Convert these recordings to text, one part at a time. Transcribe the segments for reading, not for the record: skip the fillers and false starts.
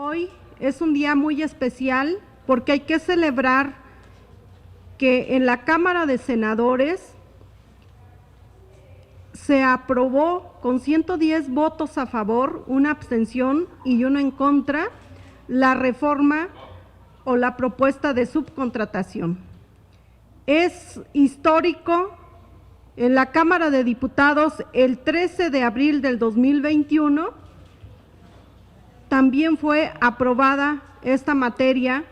Hoy es un día muy especial porque hay que celebrar que en la Cámara de Senadores se aprobó con 110 votos a favor, una abstención y uno en contra, la reforma o la propuesta de subcontratación. Es histórico. En la Cámara de Diputados, el 13 de abril del 2021, también fue aprobada esta materia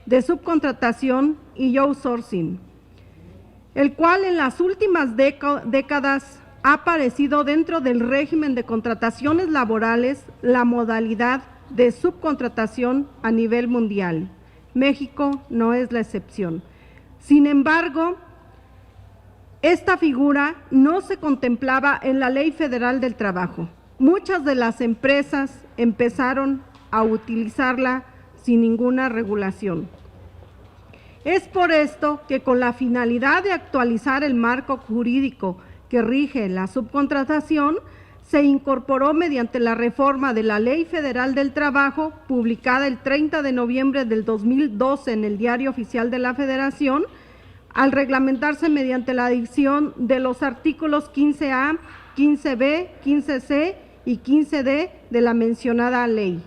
de subcontratación y outsourcing, el cual en las últimas décadas ha aparecido dentro del régimen de contrataciones laborales la modalidad de subcontratación a nivel mundial. México no es la excepción. Sin embargo, esta figura no se contemplaba en la Ley Federal del Trabajo. Muchas de las empresas empezaron a utilizarla sin ninguna regulación. Es por esto que con la finalidad de actualizar el marco jurídico que rige la subcontratación, se incorporó mediante la reforma de la Ley Federal del Trabajo, publicada el 30 de noviembre del 2012 en el Diario Oficial de la Federación, al reglamentarse mediante la adición de los artículos 15A, 15B, 15C y 15D de la mencionada ley.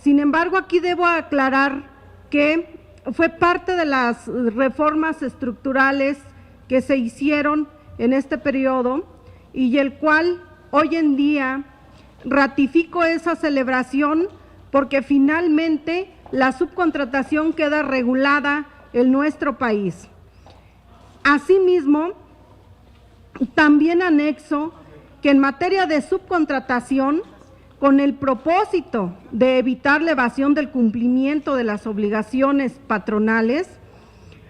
Sin embargo, aquí debo aclarar que fue parte de las reformas estructurales que se hicieron en este periodo y el cual hoy en día ratifico esa celebración porque finalmente la subcontratación queda regulada en nuestro país. Asimismo, también anexo que en materia de subcontratación, con el propósito de evitar la evasión del cumplimiento de las obligaciones patronales,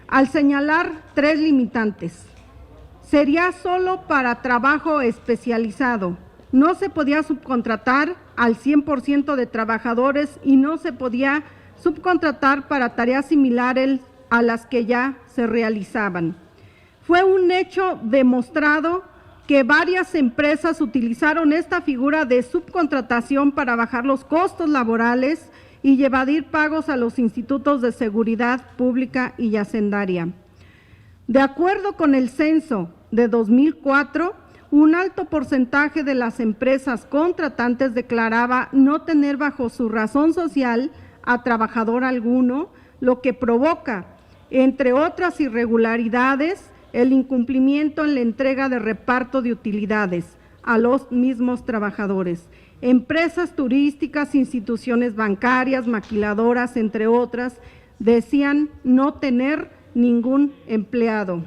al señalar tres limitantes, sería solo para trabajo especializado, no se podía subcontratar al 100% de trabajadores y no se podía subcontratar para tareas similares a las que ya se realizaban. Fue un hecho demostrado que varias empresas utilizaron esta figura de subcontratación para bajar los costos laborales y evadir pagos a los institutos de seguridad pública y hacendaria. De acuerdo con el censo de 2004, un alto porcentaje de las empresas contratantes declaraba no tener bajo su razón social a trabajador alguno, lo que provoca, entre otras irregularidades, el incumplimiento en la entrega de reparto de utilidades a los mismos trabajadores. Empresas turísticas, instituciones bancarias, maquiladoras, entre otras, decían no tener ningún empleado.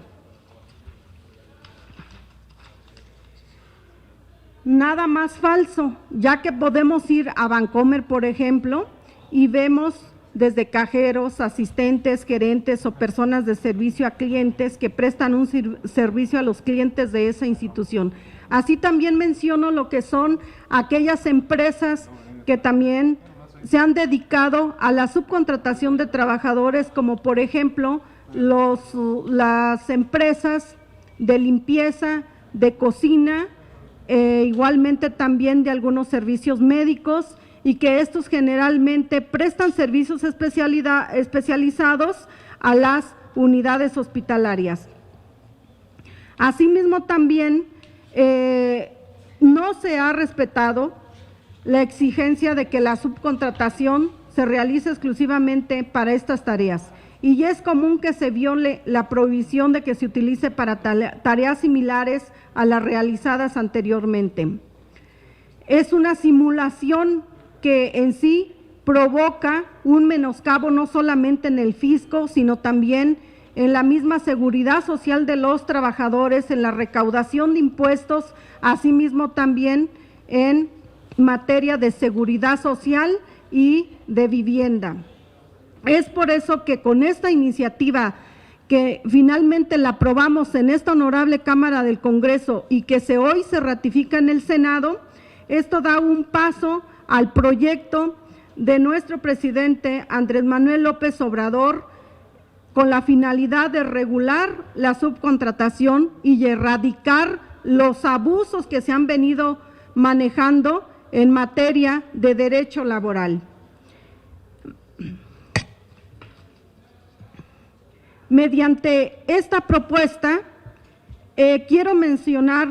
Nada más falso, ya que podemos ir a Bancomer, por ejemplo, y vemos desde cajeros, asistentes, gerentes o personas de servicio a clientes que prestan un servicio a los clientes de esa institución. Así también menciono lo que son aquellas empresas que también se han dedicado a la subcontratación de trabajadores, como por ejemplo las empresas de limpieza, de cocina, igualmente también de algunos servicios médicos, y que estos generalmente prestan servicios especializados a las unidades hospitalarias. Asimismo, también no se ha respetado la exigencia de que la subcontratación se realice exclusivamente para estas tareas, y es común que se viole la prohibición de que se utilice para tareas similares a las realizadas anteriormente. Es una simulación que en sí provoca un menoscabo no solamente en el fisco, sino también en la misma seguridad social de los trabajadores, en la recaudación de impuestos, asimismo también en materia de seguridad social y de vivienda. Es por eso que con esta iniciativa que finalmente la aprobamos en esta honorable Cámara del Congreso y que hoy se ratifica en el Senado, esto da un paso al proyecto de nuestro presidente Andrés Manuel López Obrador con la finalidad de regular la subcontratación y erradicar los abusos que se han venido manejando en materia de derecho laboral. Mediante esta propuesta, quiero mencionar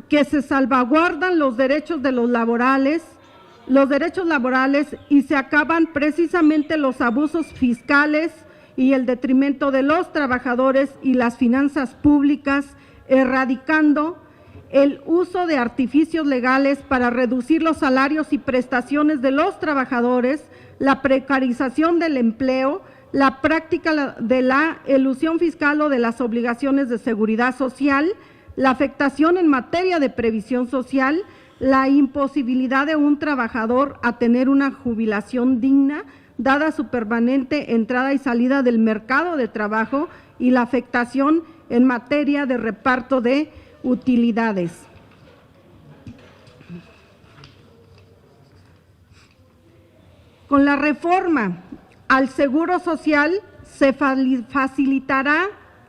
que se salvaguardan los derechos laborales y se acaban precisamente los abusos fiscales y el detrimento de los trabajadores y las finanzas públicas, erradicando el uso de artificios legales para reducir los salarios y prestaciones de los trabajadores, la precarización del empleo, la práctica de la elusión fiscal o de las obligaciones de seguridad social, la afectación en materia de previsión social, la imposibilidad de un trabajador a tener una jubilación digna, dada su permanente entrada y salida del mercado de trabajo, y la afectación en materia de reparto de utilidades. Con la reforma al Seguro Social se facilitará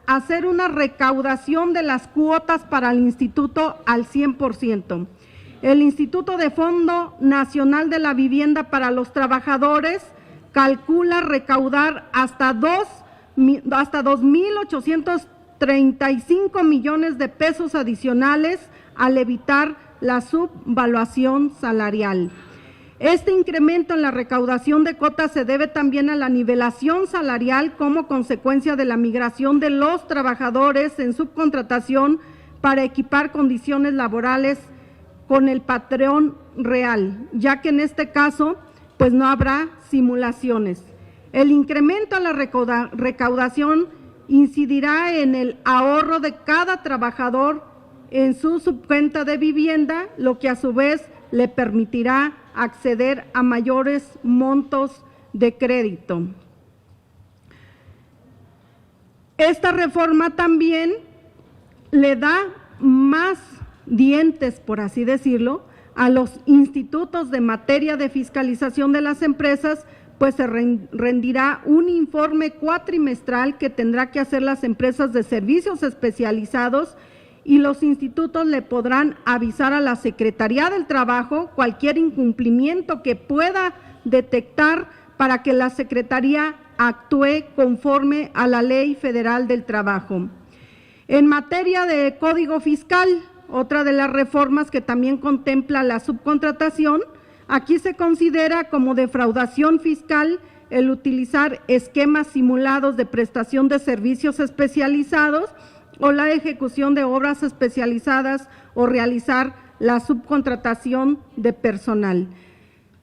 hacer una recaudación de las cuotas para el instituto al 100%. El Instituto de Fondo Nacional de la Vivienda para los Trabajadores calcula recaudar hasta 2.835 millones de pesos adicionales al evitar la subvaluación salarial. Este incremento en la recaudación de cuotas se debe también a la nivelación salarial como consecuencia de la migración de los trabajadores en subcontratación para equipar condiciones laborales con el patrón real, ya que en este caso pues no habrá simulaciones. El incremento a la recaudación incidirá en el ahorro de cada trabajador en su subcuenta de vivienda, lo que a su vez le permitirá acceder a mayores montos de crédito. Esta reforma también le da más dientes, por así decirlo, a los institutos de materia de fiscalización de las empresas, pues se rendirá un informe cuatrimestral que tendrá que hacer las empresas de servicios especializados, y los institutos le podrán avisar a la Secretaría del Trabajo cualquier incumplimiento que pueda detectar para que la Secretaría actúe conforme a la Ley Federal del Trabajo. En materia de Código Fiscal, otra de las reformas que también contempla la subcontratación, aquí se considera como defraudación fiscal el utilizar esquemas simulados de prestación de servicios especializados o la ejecución de obras especializadas o realizar la subcontratación de personal.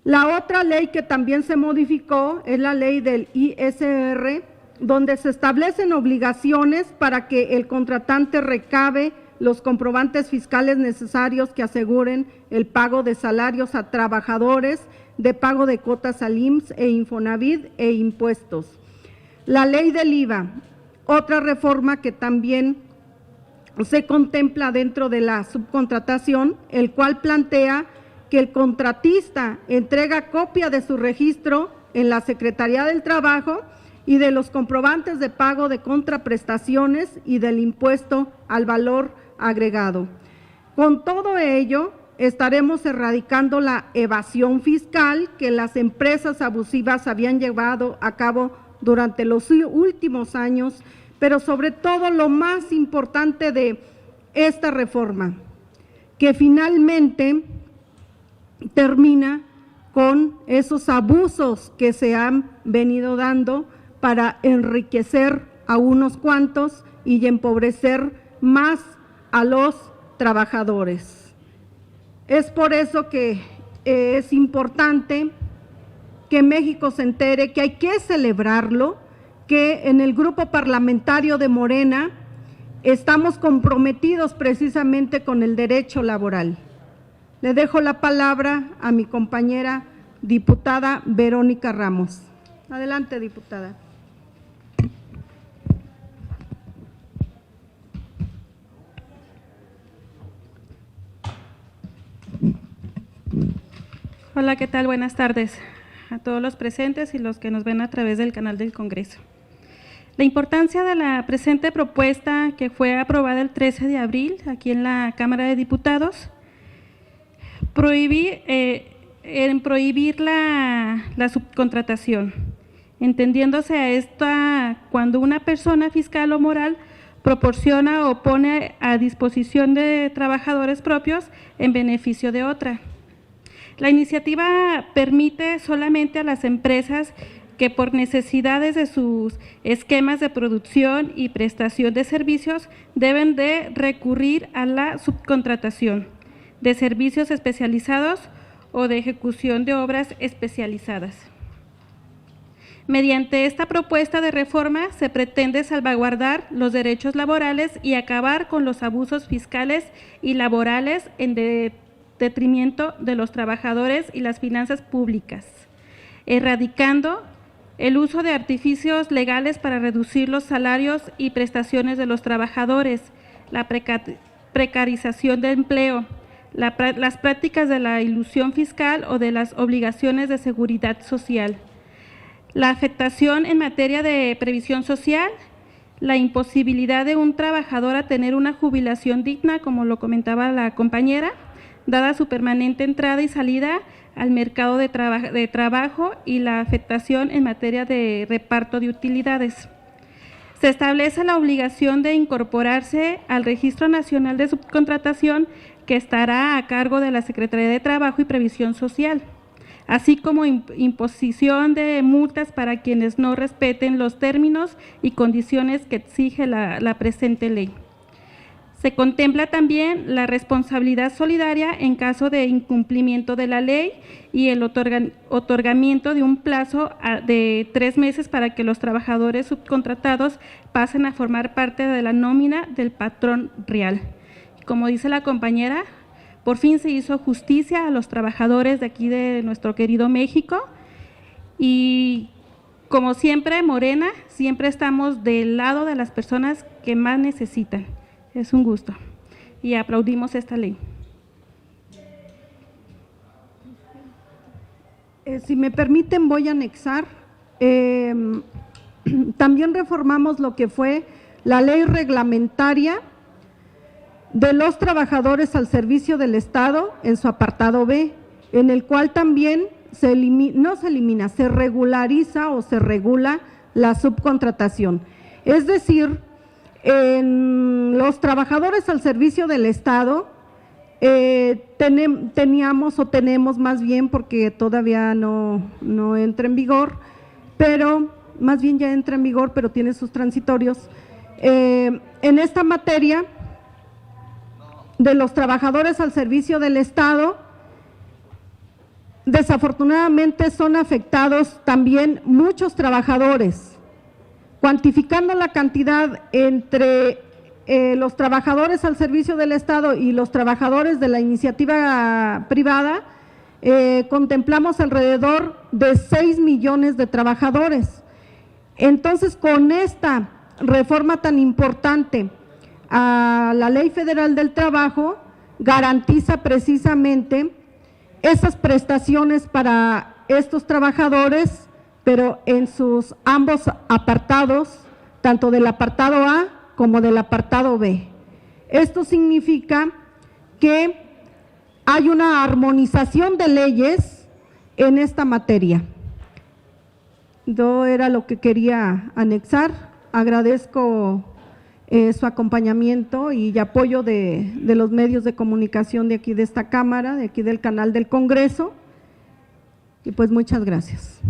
La otra ley que también se modificó es la ley del ISR, donde se establecen obligaciones para que el contratante recabe los comprobantes fiscales necesarios que aseguren el pago de salarios a trabajadores, de pago de cuotas al IMSS e Infonavit e impuestos. La ley del IVA, otra reforma que también se contempla dentro de la subcontratación, el cual plantea que el contratista entrega copia de su registro en la Secretaría del Trabajo y de los comprobantes de pago de contraprestaciones y del impuesto al valor agregado. Con todo ello, estaremos erradicando la evasión fiscal que las empresas abusivas habían llevado a cabo durante los últimos años, pero sobre todo lo más importante de esta reforma, que finalmente termina con esos abusos que se han venido dando para enriquecer a unos cuantos y empobrecer más a los trabajadores. Es por eso que es importante que México se entere que hay que celebrarlo, que en el grupo parlamentario de Morena estamos comprometidos precisamente con el derecho laboral. Le dejo la palabra a mi compañera diputada Verónica Ramos. Adelante, diputada. Hola, ¿qué tal? Buenas tardes a todos los presentes y los que nos ven a través del canal del Congreso. La importancia de la presente propuesta, que fue aprobada el 13 de abril aquí en la Cámara de Diputados, prohibir la subcontratación, entendiéndose a esta cuando una persona fiscal o moral proporciona o pone a disposición de trabajadores propios en beneficio de otra. La iniciativa permite solamente a las empresas que por necesidades de sus esquemas de producción y prestación de servicios deben de recurrir a la subcontratación de servicios especializados o de ejecución de obras especializadas. Mediante esta propuesta de reforma se pretende salvaguardar los derechos laborales y acabar con los abusos fiscales y laborales en detrimento de los trabajadores y las finanzas públicas, erradicando el uso de artificios legales para reducir los salarios y prestaciones de los trabajadores, la precarización del empleo, las prácticas de la ilusión fiscal o de las obligaciones de seguridad social, la afectación en materia de previsión social, la imposibilidad de un trabajador a tener una jubilación digna, como lo comentaba la compañera, dada su permanente entrada y salida al mercado de trabajo y la afectación en materia de reparto de utilidades. Se establece la obligación de incorporarse al Registro Nacional de Subcontratación que estará a cargo de la Secretaría de Trabajo y Previsión Social, así como imposición de multas para quienes no respeten los términos y condiciones que exige la presente ley. Se contempla también la responsabilidad solidaria en caso de incumplimiento de la ley y el otorgamiento de un plazo de 3 meses para que los trabajadores subcontratados pasen a formar parte de la nómina del patrón real. Como dice la compañera, por fin se hizo justicia a los trabajadores de aquí de nuestro querido México y como siempre, Morena, siempre estamos del lado de las personas que más necesitan. Es un gusto y aplaudimos esta ley. Si me permiten, voy a anexar. También reformamos lo que fue la ley reglamentaria de los trabajadores al servicio del Estado en su apartado B, en el cual también se regulariza o se regula la subcontratación. Es decir, en los trabajadores al servicio del Estado teníamos o tenemos más bien, porque todavía no entra en vigor, pero más bien ya entra en vigor, pero tiene sus transitorios. En esta materia de los trabajadores al servicio del Estado, desafortunadamente son afectados también muchos trabajadores, cuantificando la cantidad entre los trabajadores al servicio del Estado y los trabajadores de la iniciativa privada, contemplamos alrededor de 6 millones de trabajadores. Entonces, con esta reforma tan importante a la Ley Federal del Trabajo, garantiza precisamente esas prestaciones para estos trabajadores, pero en sus ambos apartados, tanto del apartado A como del apartado B. Esto significa que hay una armonización de leyes en esta materia. Yo era lo que quería anexar. Agradezco su acompañamiento y apoyo de los medios de comunicación de aquí de esta Cámara, de aquí del canal del Congreso, y pues muchas gracias.